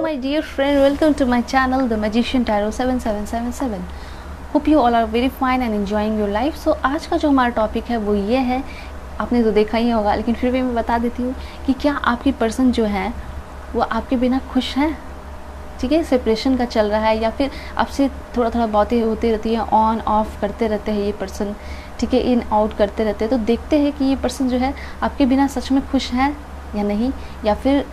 my dear friend, welcome to my channel The Magician Tarot 7777. Hope you all are very fine and enjoying your life. So आज का जो हमारा topic है वो ये है, आपने तो देखा ही होगा लेकिन फिर भी मैं बता देती हूँ कि क्या आपकी पर्सन जो है वो आपके बिना खुश है। ठीक है, सेपरेशन का चल रहा है या फिर आपसे थोड़ा थोड़ा बातें होती रहती है, ऑन ऑफ करते रहते हैं ये पर्सन। ठीक है, इन आउट करते रहते हैं। तो देखते हैं कि ये पर्सन जो है आपके बिना सच में खुश है या नहीं, या फिर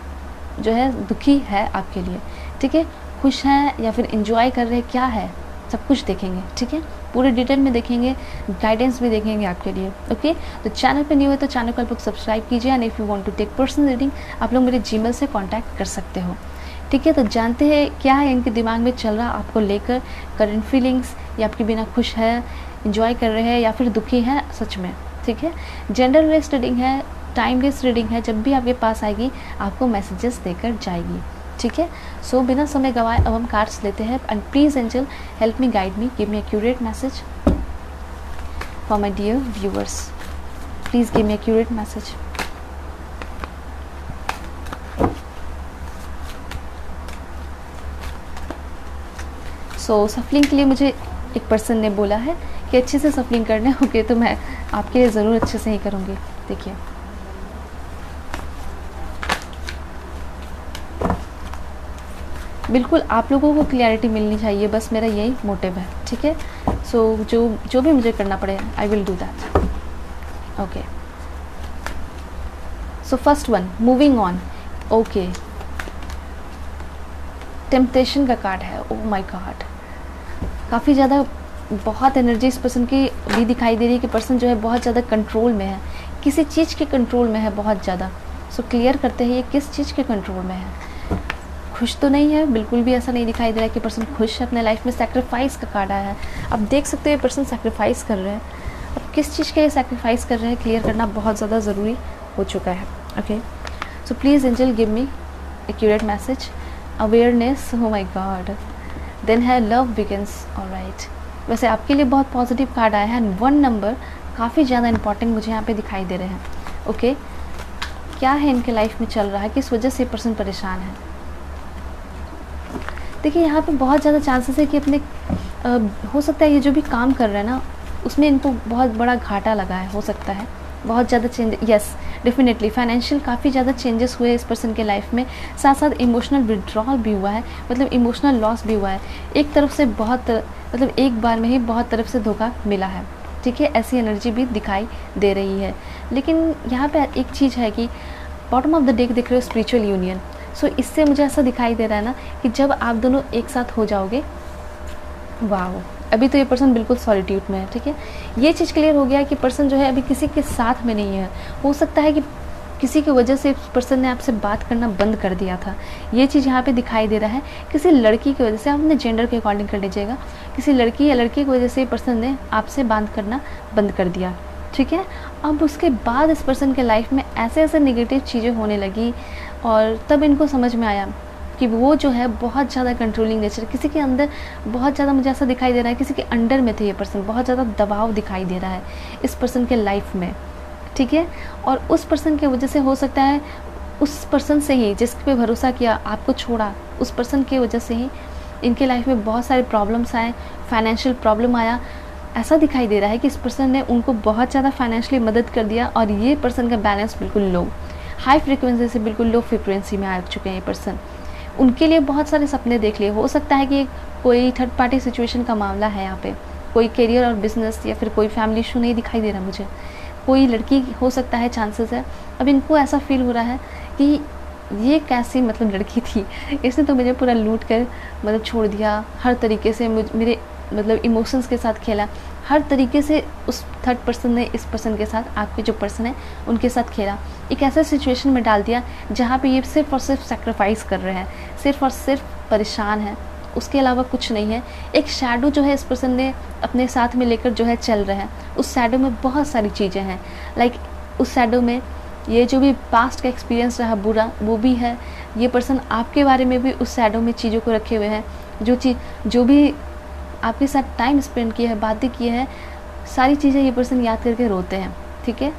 जो है दुखी है आपके लिए। ठीक है, खुश है या फिर एंजॉय कर रहे हैं, क्या है, सब कुछ देखेंगे। ठीक है, पूरे डिटेल में देखेंगे, गाइडेंस भी देखेंगे आपके लिए। ओके, तो चैनल पे न्यू है तो चैनल को आप लोग सब्सक्राइब कीजिए and if you want to take personal reading आप लोग मेरे जीमेल से कांटेक्ट कर सकते हो। ठीक है, तो जानते हैं क्या है इनके दिमाग में चल रहा आपको लेकर, करंट फीलिंग्स, या आपके बिना खुश है, एंजॉय कर रहे हैं या फिर दुखी है सच में। ठीक है, जेंडर बेस्ड रीडिंग है, टाइम बेस्ड रीडिंग है, जब भी आपके पास आएगी आपको मैसेजेस देकर जाएगी। ठीक है, सो बिना समय गवाए अब हम कार्ड्स लेते हैं and please angel help me, guide me, give me accurate message for my dear viewers. Please give me accurate message. So shuffling के लिए मुझे एक पर्सन ने बोला है कि अच्छे से सफलिंग करने होंगे, तो मैं आपके लिए ज़रूर अच्छे से ही करूँगी। देखिए, बिल्कुल आप लोगों को क्लैरिटी मिलनी चाहिए, बस मेरा यही मोटिव है। ठीक है, सो जो भी मुझे करना पड़े I will do that. Okay, so first one, moving on. Okay, temptation का कार्ड है। ओह माय गॉड, काफ़ी ज़्यादा बहुत एनर्जी इस पर्सन की भी दिखाई दे रही है कि पर्सन जो है बहुत ज़्यादा कंट्रोल में है, किसी चीज़ के कंट्रोल में है बहुत ज़्यादा। सो क्लियर करते हैं ये किस चीज़ के कंट्रोल में है। खुश तो नहीं है, बिल्कुल भी ऐसा नहीं दिखाई दे रहा है कि पर्सन खुश है अपने लाइफ में। सैक्रिफाइस का कार्ड आया है, अब देख सकते हो ये पर्सन सैक्रिफाइस कर रहे हैं। अब किस चीज़ के लिए सैक्रिफाइस कर रहे हैं क्लियर करना बहुत ज़्यादा ज़रूरी हो चुका है। Okay, so please angel give me accurate message. Awareness, oh my God, then है लव बिगिंस। ऑलराइट, वैसे आपके लिए बहुत पॉजिटिव कार्ड आया है एंड 1 नंबर काफ़ी ज़्यादा इंपॉर्टेंट मुझे यहाँ पे दिखाई दे रहे हैं। ओके, क्या है इनके लाइफ में चल रहा है, किस वजह से पर्सन परेशान है। देखिए, यहाँ पे बहुत ज़्यादा चांसेस है कि अपने हो सकता है ये जो भी काम कर रहे हैं ना उसमें इनको बहुत बड़ा घाटा लगा है, हो सकता है बहुत ज़्यादा चेंज। यस, डेफिनेटली फाइनेंशियल काफ़ी ज़्यादा चेंजेस हुए इस पर्सन के लाइफ में, साथ साथ इमोशनल विड्रॉल भी हुआ है, मतलब इमोशनल लॉस भी हुआ है। एक तरफ से बहुत मतलब एक बार में ही बहुत तरफ से धोखा मिला है। ठीक है, ऐसी एनर्जी भी दिखाई दे रही है। लेकिन यहाँ पे एक चीज़ है कि बॉटम ऑफ द डेक देख रहे हो, स्पिरिचुअल यूनियन। सो इससे मुझे ऐसा दिखाई दे रहा है ना कि जब आप दोनों एक साथ हो जाओगे, वाह, अभी तो ये पर्सन बिल्कुल सॉलिट्यूड में है। ठीक है, ये चीज़ क्लियर हो गया कि पर्सन जो है अभी किसी के साथ में नहीं है। हो सकता है कि किसी की वजह से पर्सन ने आपसे बात करना बंद कर दिया था, ये चीज़ यहाँ पे दिखाई दे रहा है। किसी लड़की की वजह से, आप अपने जेंडर के अकॉर्डिंग कर लीजिएगा, किसी लड़की या लड़के की वजह से पर्सन ने आपसे बात करना बंद कर दिया। ठीक है, अब उसके बाद इस पर्सन के लाइफ में ऐसे ऐसे नेगेटिव चीज़ें होने लगी और तब इनको समझ में आया कि वो जो है बहुत ज़्यादा कंट्रोलिंग नेचर, किसी के अंदर बहुत ज़्यादा, मुझे ऐसा दिखाई दे रहा है किसी के अंडर में थे ये पर्सन, बहुत ज़्यादा दबाव दिखाई दे रहा है इस पर्सन के लाइफ में। ठीक है, और उस पर्सन की वजह से हो सकता है उस पर्सन से ही जिस पे भरोसा किया आपको छोड़ा, उस पर्सन की वजह से ही इनके लाइफ में बहुत सारे प्रॉब्लम्स आए, फाइनेंशियल प्रॉब्लम आया। ऐसा दिखाई दे रहा है कि इस पर्सन ने उनको बहुत ज़्यादा फाइनेंशियली मदद कर दिया और ये पर्सन का बैलेंस बिल्कुल लो, हाई फ्रिक्वेंसी से बिल्कुल लो फ्रिक्वेंसी में आ चुके हैं ये पर्सन। उनके लिए बहुत सारे सपने देख लिए। हो सकता है कि कोई थर्ड पार्टी सिचुएशन का मामला है यहाँ पे, कोई करियर और बिजनेस या फिर कोई फैमिली इशू नहीं दिखाई दे रहा मुझे, कोई लड़की हो सकता है, चांसेस है। अब इनको ऐसा फील हो रहा है कि ये कैसी मतलब लड़की थी, इसने तो मुझे पूरा लूट कर मतलब छोड़ दिया, हर तरीके से मेरे मतलब इमोशंस के साथ खेला, हर तरीके से उस थर्ड पर्सन ने इस पर्सन के साथ, आपके जो पर्सन है उनके साथ खेला, एक ऐसे सिचुएशन में डाल दिया जहाँ पे ये सिर्फ और सिर्फ सेक्रीफाइस कर रहे हैं, सिर्फ और सिर्फ परेशान है, उसके अलावा कुछ नहीं है। एक शैडो जो है इस पर्सन ने अपने साथ में लेकर जो है चल रहे हैं, उस शैडो में बहुत सारी चीज़ें हैं। लाइक उस शैडो में ये जो भी पास्ट का एक्सपीरियंस रहा बुरा वो भी है, ये पर्सन आपके बारे में भी उस शैडो में चीज़ों को रखे हुए हैं, जो भी आपके साथ टाइम स्पेंड किया है, बातें की है, सारी चीज़ें ये पर्सन याद करके रोते हैं। ठीक है,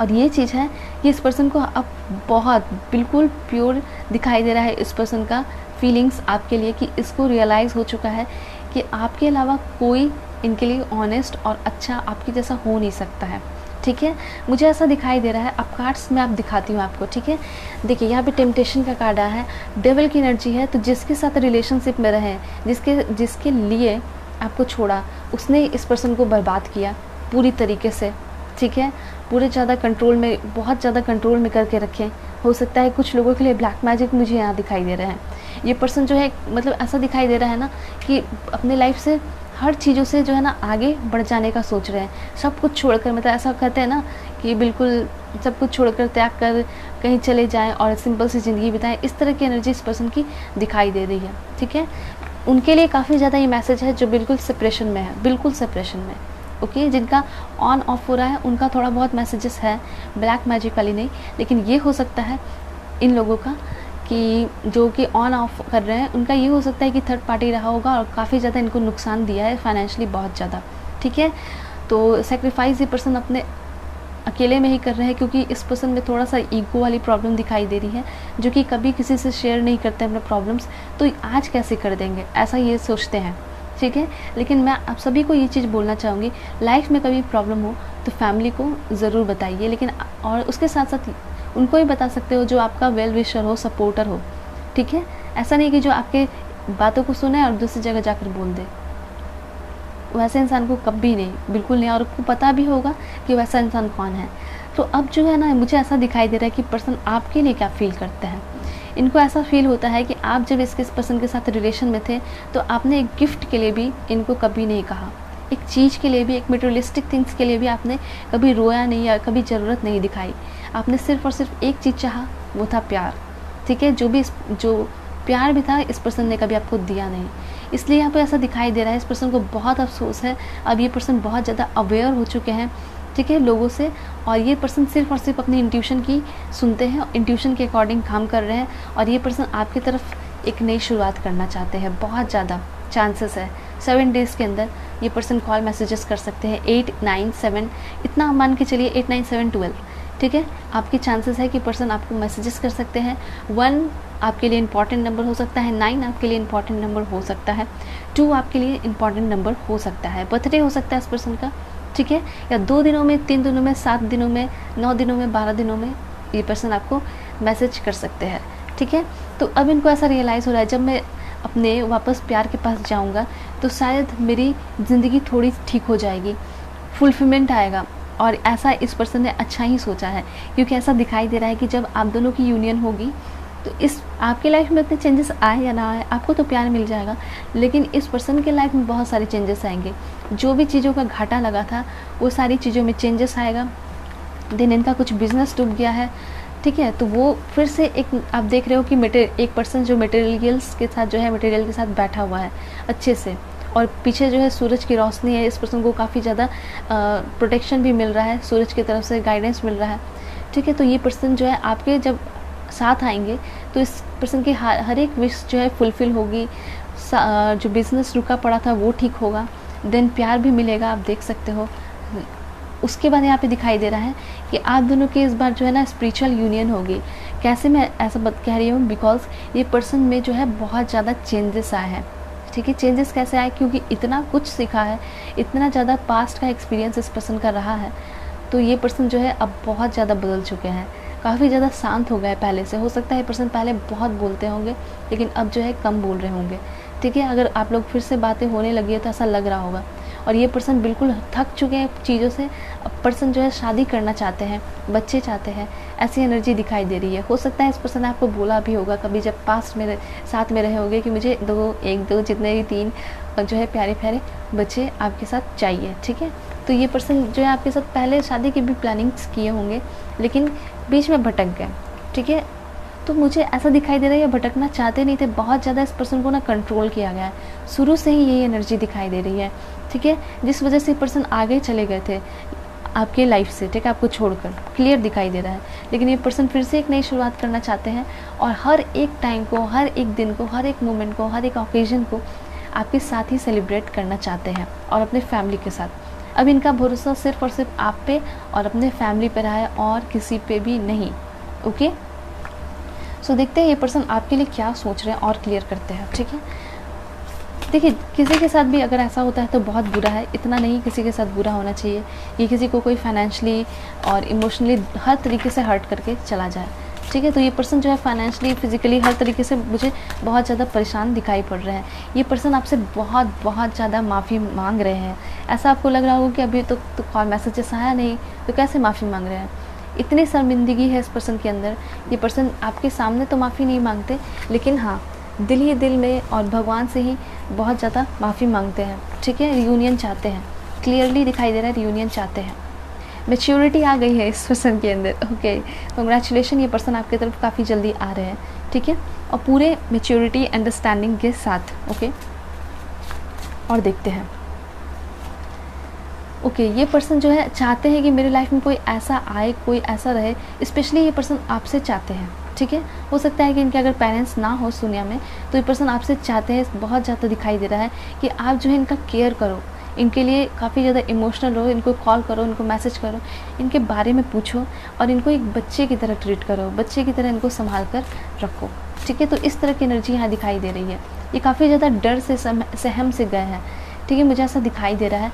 और ये चीज़ है कि इस पर्सन को अब बहुत बिल्कुल प्योर दिखाई दे रहा है इस पर्सन का फीलिंग्स आपके लिए, कि इसको रियलाइज़ हो चुका है कि आपके अलावा कोई इनके लिए ऑनेस्ट और अच्छा आपके जैसा हो नहीं सकता है। ठीक है, मुझे ऐसा दिखाई दे रहा है। अब कार्ड्स में आप दिखाती हूँ आपको। ठीक है, देखिए यहाँ पे टेम्पटेशन का कार्ड आया है, डेविल की एनर्जी है। तो जिसके साथ रिलेशनशिप में रहे, जिसके लिए आपको छोड़ा, उसने इस पर्सन को बर्बाद किया पूरी तरीके से। ठीक है, पूरे ज़्यादा कंट्रोल में, बहुत ज़्यादा कंट्रोल में करके रखें। हो सकता है कुछ लोगों के लिए ब्लैक मैजिक मुझे यहाँ दिखाई दे रहे हैं। ये पर्सन जो है मतलब ऐसा दिखाई दे रहा है ना कि अपने लाइफ से हर चीज़ों से जो है ना आगे बढ़ जाने का सोच रहे हैं, सब कुछ छोड़कर। मतलब ऐसा कहते हैं ना कि बिल्कुल सब कुछ छोड़कर, त्याग कर कहीं चले जाएं और सिंपल सी ज़िंदगी बिताएं। इस तरह की एनर्जी इस पर्सन की दिखाई दे रही है। ठीक है, उनके लिए काफ़ी ज़्यादा ये मैसेज है जो बिल्कुल सेपरेशन में है, बिल्कुल सेपरेशन में। ओके, जिनका ऑन ऑफ हो रहा है उनका थोड़ा बहुत मैसेजेस है, ब्लैक मैजिक वाली नहीं। लेकिन ये हो सकता है इन लोगों का कि जो कि ऑन ऑफ कर रहे हैं, उनका ये हो सकता है कि थर्ड पार्टी रहा होगा और काफ़ी ज़्यादा इनको नुकसान दिया है फाइनेंशियली, बहुत ज़्यादा। ठीक है, तो सेक्रीफाइस ये पर्सन अपने अकेले में ही कर रहे हैं, क्योंकि इस पर्सन में थोड़ा सा ईगो वाली प्रॉब्लम दिखाई दे रही है, जो कि कभी किसी से शेयर नहीं करते अपने प्रॉब्लम्स। तो आज कैसे कर देंगे, ऐसा ये सोचते हैं। ठीक है, लेकिन मैं आप सभी को ये चीज़ बोलना चाहूँगी, लाइफ में कभी प्रॉब्लम हो तो फैमिली को ज़रूर बताइए, लेकिन और उसके साथ साथ उनको ही बता सकते हो जो आपका वेल विशर हो, सपोर्टर हो। ठीक है, ऐसा नहीं कि जो आपके बातों को सुने और दूसरी जगह जाकर बोल दे। वैसे इंसान को कभी नहीं, बिल्कुल नहीं, और आपको पता भी होगा कि वैसा इंसान कौन है। तो अब जो है ना, मुझे ऐसा दिखाई दे रहा है कि पर्सन आपके लिए क्या फील करते हैं। इनको ऐसा फील होता है कि आप जब इस पर्सन के साथ रिलेशन में थे तो आपने एक गिफ्ट के लिए भी इनको कभी नहीं कहा, एक चीज़ के लिए भी, एक मटेरियलिस्टिक थिंग्स के लिए भी आपने कभी रोया नहीं या कभी ज़रूरत नहीं दिखाई। आपने सिर्फ और सिर्फ एक चीज़ चाहा, वो था प्यार। ठीक है, जो प्यार भी था इस पर्सन ने कभी आपको दिया नहीं, इसलिए यहाँ पे ऐसा दिखाई दे रहा है। इस पर्सन को बहुत अफसोस है। अब ये पर्सन बहुत ज़्यादा अवेयर हो चुके हैं, ठीक है, लोगों से, और ये पर्सन सिर्फ और सिर्फ अपनी इंट्यूशन की सुनते हैं, इंट्यूशन के अकॉर्डिंग काम कर रहे हैं। और ये पर्सन आपकी तरफ एक नई शुरुआत करना चाहते हैं, बहुत ज़्यादा चांसेस है। 7 डेज़ के अंदर ये पर्सन कॉल मैसेजेस कर सकते हैं, 8, 9, 7, इतना मान के चलिए 8, 9, 7, 12। ठीक है, आपकी चांसेस है कि पर्सन आपको मैसेजेस कर सकते हैं। 1 आपके लिए इंपॉर्टेंट नंबर हो सकता है, 9 आपके लिए इंपॉर्टेंट नंबर हो सकता है, 2 आपके लिए इंपॉर्टेंट नंबर हो सकता है, बर्थडे हो सकता है इस पर्सन का। ठीक है, या 2 दिनों में, 3 दिनों में, 7 दिनों में, 9 दिनों में, 12 दिनों में ये पर्सन आपको मैसेज कर सकते हैं। ठीक है, तो अब इनको ऐसा रियलाइज़ हो रहा है, जब मैं अपने वापस प्यार के पास जाऊंगा तो शायद मेरी ज़िंदगी थोड़ी ठीक हो जाएगी, फुलफिलमेंट आएगा। और ऐसा इस पर्सन ने अच्छा ही सोचा है, क्योंकि ऐसा दिखाई दे रहा है कि जब आप दोनों की यूनियन होगी तो इस आपके लाइफ में इतने चेंजेस आए या ना आए, आपको तो प्यार मिल जाएगा, लेकिन इस पर्सन के लाइफ में बहुत सारे चेंजेस आएंगे। जो भी चीज़ों का घाटा लगा था वो सारी चीज़ों में चेंजेस आएगा। देन इनका कुछ बिजनेस डूब गया है, ठीक है, तो वो फिर से एक आप देख रहे हो कि एक पर्सन जो मटेरियल्स के साथ जो है, मटेरियल के साथ बैठा हुआ है अच्छे से, और पीछे जो है सूरज की रोशनी है। इस पर्सन को काफ़ी ज़्यादा प्रोटेक्शन भी मिल रहा है, सूरज की तरफ से गाइडेंस मिल रहा है। ठीक है, तो ये पर्सन जो है आपके जब साथ आएंगे तो इस पर्सन की हर एक विश जो है फुलफ़िल होगी। जो बिज़नेस रुका पड़ा था वो ठीक होगा, देन प्यार भी मिलेगा, आप देख सकते हो। उसके बाद यहाँ पे दिखाई दे रहा है कि आप दोनों की इस बार जो है ना स्पिरिचुअल यूनियन होगी। कैसे मैं ऐसा कह रही हूँ, बिकॉज ये पर्सन में जो है बहुत ज़्यादा चेंजेस आए हैं। ठीक है, चेंजेस कैसे आए, क्योंकि इतना कुछ सीखा है, इतना ज़्यादा पास्ट का एक्सपीरियंस इस पर्सन का रहा है, तो ये पर्सन जो है अब बहुत ज़्यादा बदल चुके हैं, काफ़ी ज़्यादा शांत हो गए पहले से। हो सकता है ये पर्सन पहले बहुत बोलते होंगे, लेकिन अब जो है कम बोल रहे होंगे। ठीक है, अगर आप लोग फिर से बातें होने लगी है तो ऐसा लग रहा होगा। और ये पर्सन बिल्कुल थक चुके हैं चीज़ों से। अब पर्सन जो है शादी करना चाहते हैं, बच्चे चाहते हैं, ऐसी एनर्जी दिखाई दे रही है। हो सकता है इस पर्सन ने आपको बोला भी होगा कभी, जब पास्ट में साथ में रहे होंगे, कि मुझे 1, 2 जितने भी 3 जो है प्यारे प्यारे बच्चे आपके साथ चाहिए। ठीक है, तो ये पर्सन जो है आपके साथ पहले शादी की भी प्लानिंग्स किए होंगे, लेकिन बीच में भटक गए। ठीक है, तो मुझे ऐसा दिखाई दे रहा है ये भटकना चाहते नहीं थे, बहुत ज़्यादा इस पर्सन को ना कंट्रोल किया गया है, शुरू से ही यही एनर्जी दिखाई दे रही है। ठीक है, जिस वजह से पर्सन आगे चले गए थे आपके लाइफ से, ठीक है, आपको छोड़कर, क्लियर दिखाई दे रहा है। लेकिन ये पर्सन फिर से एक नई शुरुआत करना चाहते हैं, और हर एक टाइम को, हर एक दिन को, हर एक मोमेंट को, हर एक ओकेजन को आपके साथ ही सेलिब्रेट करना चाहते हैं, और अपने फैमिली के साथ। अब इनका भरोसा सिर्फ और सिर्फ आप पे और अपने फैमिली पे रहा है और किसी पे भी नहीं। ओके, सो देखते हैं ये पर्सन आपके लिए क्या सोच रहे हैं और क्लियर करते हैं। ठीक है, देखिए किसी के साथ भी अगर ऐसा होता है तो बहुत बुरा है, इतना नहीं किसी के साथ बुरा होना चाहिए कि किसी को कोई फाइनेंशियली और इमोशनली हर तरीके से हर्ट करके चला जाए। ठीक है, तो ये पर्सन जो है फाइनेंशियली, फिजिकली हर तरीके से मुझे बहुत ज़्यादा परेशान दिखाई पड़ रहे हैं। ये पर्सन आपसे बहुत बहुत ज़्यादा माफ़ी मांग रहे हैं। ऐसा आपको लग रहा होगा कि अभी तो कॉल मैसेजेस आया नहीं तो कैसे माफ़ी मांग रहे हैं। इतनी शर्मिंदगी है इस पर्सन के अंदर। ये पर्सन आपके सामने तो माफ़ी नहीं मांगते, लेकिन हाँ दिल ही दिल में और भगवान से ही बहुत ज़्यादा माफ़ी मांगते हैं। ठीक है, रियूनियन चाहते हैं, क्लियरली दिखाई दे रहा है रियूनियन चाहते हैं। मैच्योरिटी आ गई है इस पर्सन के अंदर। ओके, कंग्रेचुलेशन, ये पर्सन आपकी तरफ काफ़ी जल्दी आ रहे हैं। ठीक है, और पूरे मैच्योरिटी अंडरस्टैंडिंग के साथ। ओके, और देखते हैं। ओके, ये पर्सन जो है चाहते हैं कि मेरी लाइफ में कोई ऐसा आए, कोई ऐसा रहे, स्पेशली ये पर्सन आपसे चाहते हैं। ठीक है, हो सकता है कि इनके अगर पेरेंट्स ना हो दुनिया में तो ये पर्सन आपसे चाहते हैं, बहुत ज़्यादा दिखाई दे रहा है कि आप जो है इनका केयर करो, इनके लिए काफ़ी ज़्यादा इमोशनल हो, इनको कॉल करो, इनको मैसेज करो, इनके बारे में पूछो और इनको एक बच्चे की तरह ट्रीट करो, बच्चे की तरह इनको संभाल कर रखो। ठीक है, तो इस तरह की एनर्जी यहाँ दिखाई दे रही है। ये काफ़ी ज़्यादा डर से सहम से गए हैं। ठीक है, मुझे ऐसा दिखाई दे रहा है।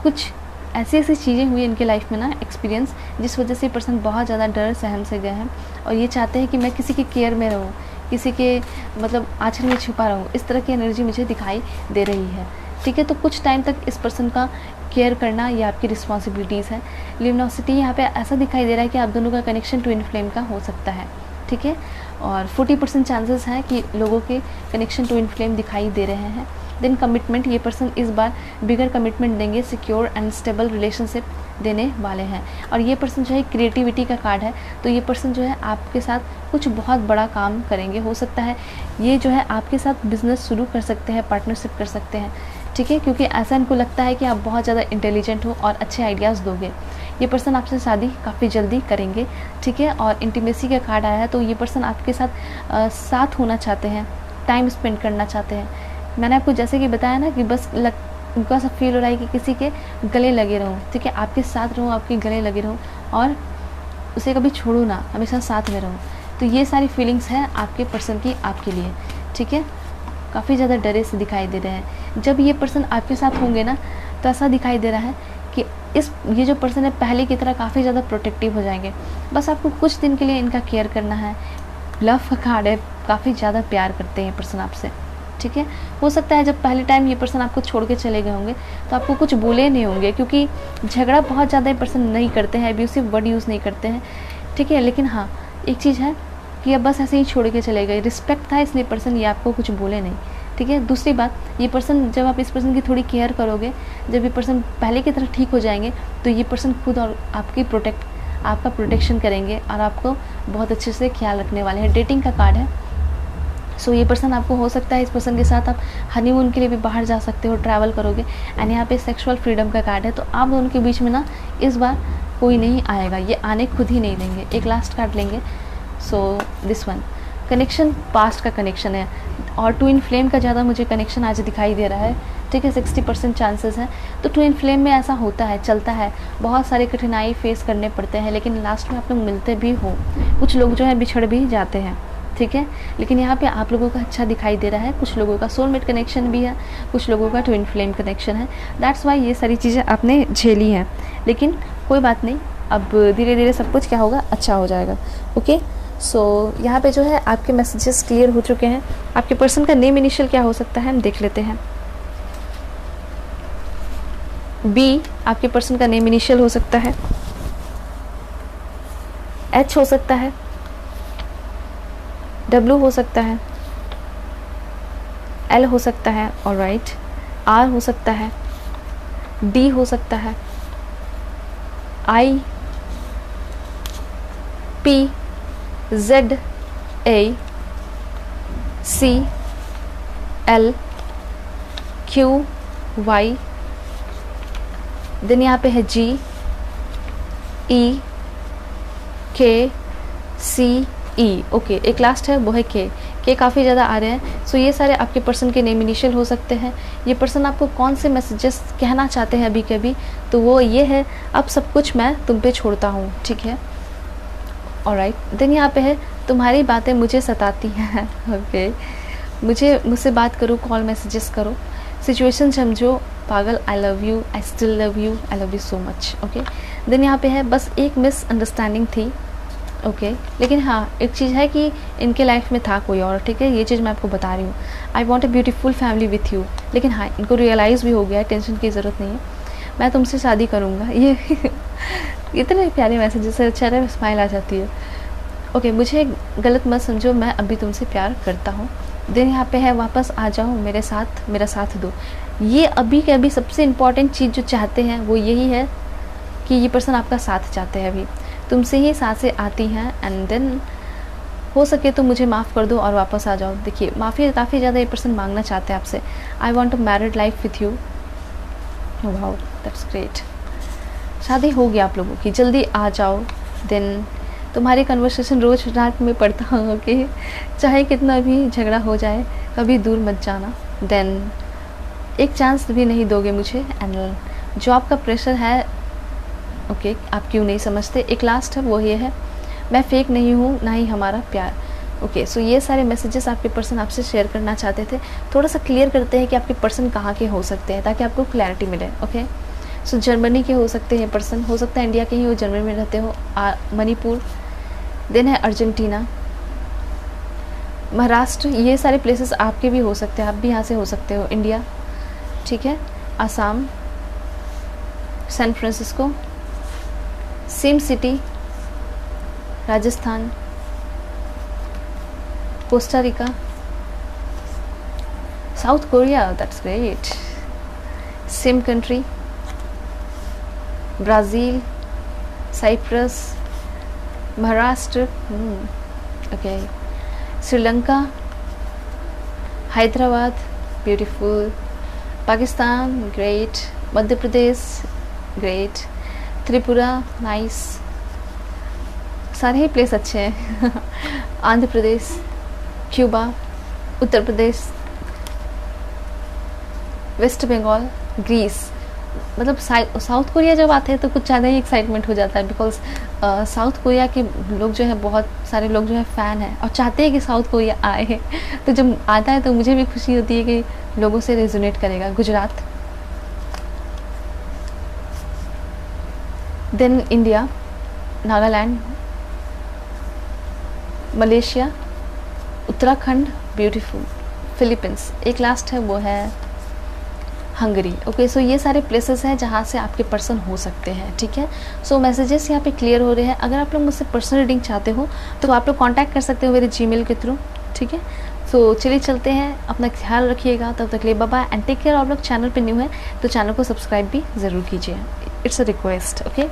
कुछ ऐसी ऐसी चीज़ें हुई इनके लाइफ में ना, एक्सपीरियंस, जिस वजह से ये पर्सन बहुत ज़्यादा डर सहम से गए हैं और ये चाहते हैं कि मैं किसी की केयर में रहूँ, किसी के मतलब आंचल में छुपा रहूँ। इस तरह की एनर्जी मुझे दिखाई दे रही है। ठीक है, तो कुछ टाइम तक इस पर्सन का केयर करना ये आपकी रिस्पॉन्सिबिलिटीज़ है। लिमिनोसिटी यहाँ पे ऐसा दिखाई दे रहा है कि आप दोनों का कनेक्शन ट्विन फ्लेम का हो सकता है। ठीक है, और 40% चांसेस हैं कि लोगों के कनेक्शन ट्विन फ्लेम दिखाई दे रहे हैं। देन कमिटमेंट, ये पर्सन इस बार बिगर कमिटमेंट देंगे, सिक्योर एंड स्टेबल रिलेशनशिप देने वाले हैं। और ये पर्सन जो है क्रिएटिविटी का कार्ड है, तो ये पर्सन जो है आपके साथ कुछ बहुत बड़ा काम करेंगे। हो सकता है ये जो है आपके साथ बिजनेस शुरू कर सकते हैं, पार्टनरशिप कर सकते हैं। ठीक है, क्योंकि ऐसा इनको लगता है कि आप बहुत ज़्यादा इंटेलिजेंट हो और अच्छे आइडियाज़ दोगे। ये पर्सन आपसे शादी काफ़ी जल्दी करेंगे। ठीक है, और इंटीमेसी का कार्ड आया है, तो ये पर्सन आपके साथ साथ होना चाहते हैं, टाइम स्पेंड करना चाहते हैं। मैंने आपको जैसे कि बताया ना कि बस उनको ऐसा फील हो रहा है कि किसी के गले लगे रहूँ। ठीक है, आपके साथ रहूँ, आपके गले लगे रहूँ और उसे कभी छोड़ूँ ना, हमेशा साथ में रहूँ। तो ये सारी फीलिंग्स हैं आपके पर्सन की आपके लिए। ठीक है, काफ़ी ज़्यादा डरे से दिखाई दे रहे हैं। जब ये पर्सन आपके साथ होंगे ना तो ऐसा दिखाई दे रहा है कि ये जो पर्सन है पहले की तरह काफ़ी ज़्यादा प्रोटेक्टिव हो जाएंगे। बस आपको कुछ दिन के लिए इनका केयर करना है। लव का कार्ड है, काफ़ी ज़्यादा प्यार करते हैं ये पर्सन आपसे। ठीक है, हो सकता है जब पहले टाइम ये पर्सन आपको छोड़ के चले गए होंगे तो आपको कुछ बोले नहीं होंगे, क्योंकि झगड़ा बहुत ज़्यादा ये पर्सन नहीं करते हैं, एब्यूसिव वर्ड यूज़ नहीं करते हैं। ठीक है, लेकिन हाँ एक चीज़ है कि अब बस ऐसे ही छोड़ के चले गए, रिस्पेक्ट था इसलिए पर्सन ये आपको कुछ बोले नहीं। ठीक है, दूसरी बात, ये पर्सन जब आप इस पर्सन की थोड़ी केयर करोगे, जब ये पर्सन पहले की तरह ठीक हो जाएंगे तो ये पर्सन खुद और आपका प्रोटेक्शन करेंगे और आपको बहुत अच्छे से ख्याल रखने वाले हैं। डेटिंग का कार्ड है, सो ये पर्सन आपको हो सकता है इस पर्सन के साथ आप हनीमून के लिए भी बाहर जा सकते हो, ट्रैवल करोगे। एंड यहाँ पे सेक्सुअल फ्रीडम का कार्ड है, तो आप दोनों के बीच में ना इस बार कोई नहीं आएगा, ये आने खुद ही नहीं देंगे। एक लास्ट कार्ड लेंगे, so this one, connection past का कनेक्शन है और ट्विन फ्लेम का ज़्यादा मुझे कनेक्शन आज दिखाई दे रहा है। ठीक है, 60% चांसेस हैं। तो ट्विन फ्लेम में ऐसा होता है, चलता है, बहुत सारे कठिनाई फेस करने पड़ते हैं, लेकिन लास्ट में आप लोग मिलते भी हो। कुछ लोग जो है बिछड़ भी जाते हैं। ठीक है, लेकिन यहाँ पे आप लोगों का अच्छा दिखाई दे रहा है। कुछ लोगों का सोलमेट कनेक्शन भी है, कुछ लोगों का ट्विन फ्लेम कनेक्शन है। दैट्स वाई ये सारी चीज़ें आपने झेली हैं, लेकिन कोई बात नहीं, अब धीरे धीरे सब कुछ क्या होगा, अच्छा हो जाएगा। ओके, सो यहाँ पे जो है आपके मैसेजेस क्लियर हो चुके हैं। आपके पर्सन का नेम इनिशियल क्या हो सकता है हम देख लेते हैं। बी आपके पर्सन का नेम इनिशियल हो सकता है, एच हो सकता है, डब्ल्यू हो सकता है, एल हो सकता है, ऑलराइट, आर हो सकता है, डी हो सकता है, आई, पी, जेड, ए, सी, एल, क्यू, वाई, देन यहाँ पे है जी, ई, के, सी, ई। ओके, एक लास्ट है वो है के। के काफ़ी ज़्यादा आ रहे हैं। सो ये सारे आपके पर्सन के नेम इनिशियल हो सकते हैं। ये पर्सन आपको कौन से मैसेजेस कहना चाहते हैं अभी के अभी, तो वो ये है, अब सब कुछ मैं तुम पे छोड़ता हूँ, ठीक है। ऑलराइट, देन यहाँ पे है, तुम्हारी बातें मुझे सताती हैं। ओके, मुझसे बात करो, कॉल मैसेजेस करो, सिचुएशन समझो, पागल, I love you, I still love you, I love you so much. Okay, then यहाँ पे है, बस एक मिसअंडरस्टैंडिंग थी। ओके लेकिन हाँ, एक चीज़ है कि इनके लाइफ में था कोई और, ठीक है, ये चीज़ मैं आपको बता रही हूँ। I want a beautiful family with you, लेकिन हाँ, इनको रियलाइज़ भी हो गया है, टेंशन की ज़रूरत नहीं है, मैं तुमसे शादी करूँगा। ये इतने प्यारे मैसेजेस है, चेहरे में स्माइल आ जाती है। ओके, मुझे गलत मत समझो, मैं अभी तुमसे प्यार करता हूँ। देन यहाँ पे है, वापस आ जाओ मेरे साथ, मेरा साथ दो। ये अभी के अभी सबसे इम्पॉर्टेंट चीज़ जो चाहते हैं वो यही है कि ये पर्सन आपका साथ चाहते हैं, अभी तुमसे ही सांसें आती हैं, एंड देन हो सके तो मुझे माफ़ कर दो और वापस आ जाओ। देखिए, माफ़ी काफ़ी ज़्यादा ये पर्सन मांगना चाहते हैं आपसे। I want a married life with you. Wow, that's great. शादी होगी आप लोगों की, जल्दी आ जाओ। देन तुम्हारी कन्वर्सेशन रोज़ रात में पढ़ता हूँ, ओके, चाहे कितना भी झगड़ा हो जाए, कभी दूर मत जाना। देन एक चांस भी नहीं दोगे मुझे, एंड जॉब का प्रेशर है, ओके, आप क्यों नहीं समझते। एक लास्ट है, वो ये है, मैं फेक नहीं हूँ, ना ही हमारा प्यार। ओके, सो ये सारे मैसेजेस आपके पर्सन आपसे शेयर करना चाहते थे। थोड़ा सा क्लियर करते हैं कि आपके पर्सन कहाँ के हो सकते हैं, ताकि आपको क्लैरिटी मिले। ओके, सो जर्मनी के हो सकते हैं पर्सन, हो सकता है इंडिया के ही हो, जर्मनी में रहते हो, मणिपुर। देन है अर्जेंटीना, महाराष्ट्र, ये सारे प्लेसेस आपके भी हो सकते हैं, आप भी यहाँ से हो सकते हो। इंडिया, ठीक है, Assam, San Francisco, same city, Rajasthan, Costa Rica, South Korea, that's great, same country, Brazil, Cyprus, Maharashtra, okay, Sri Lanka, Hyderabad, beautiful, Pakistan, great, Madhya Pradesh, great, Tripura, nice, सारे ही प्लेस अच्छे हैं। Andhra Pradesh, Cuba, Uttar Pradesh, West Bengal, Greece. मतलब साउथ कोरिया जब आते हैं तो कुछ ज़्यादा ही एक्साइटमेंट हो जाता है, बिकॉज साउथ कोरिया के लोग जो है, बहुत सारे लोग जो है फ़ैन हैं और चाहते हैं कि साउथ कोरिया आए। तो जब आता है तो मुझे भी खुशी होती है कि लोगों से रेजोनेट करेगा। Gujarat, then India, Nagaland, Malaysia, Uttarakhand, beautiful, Philippines, एक लास्ट है, वो है हंगरी। ओके, सो ये सारे प्लेसेस हैं जहाँ से आपके पर्सन हो सकते हैं, ठीक है। सो मैसेजेस यहाँ पे क्लियर हो रहे हैं। अगर आप लोग मुझसे पर्सनल रीडिंग चाहते हो तो आप लोग कांटेक्ट कर सकते हो मेरे जीमेल के थ्रू, ठीक है। सो चलिए चलते हैं, अपना ख्याल रखिएगा, तब तक लिए bye bye and take care. आप लोग चैनल पे न्यू है तो चैनल को सब्सक्राइब भी ज़रूर कीजिए, इट्स अ रिक्वेस्ट, ओके।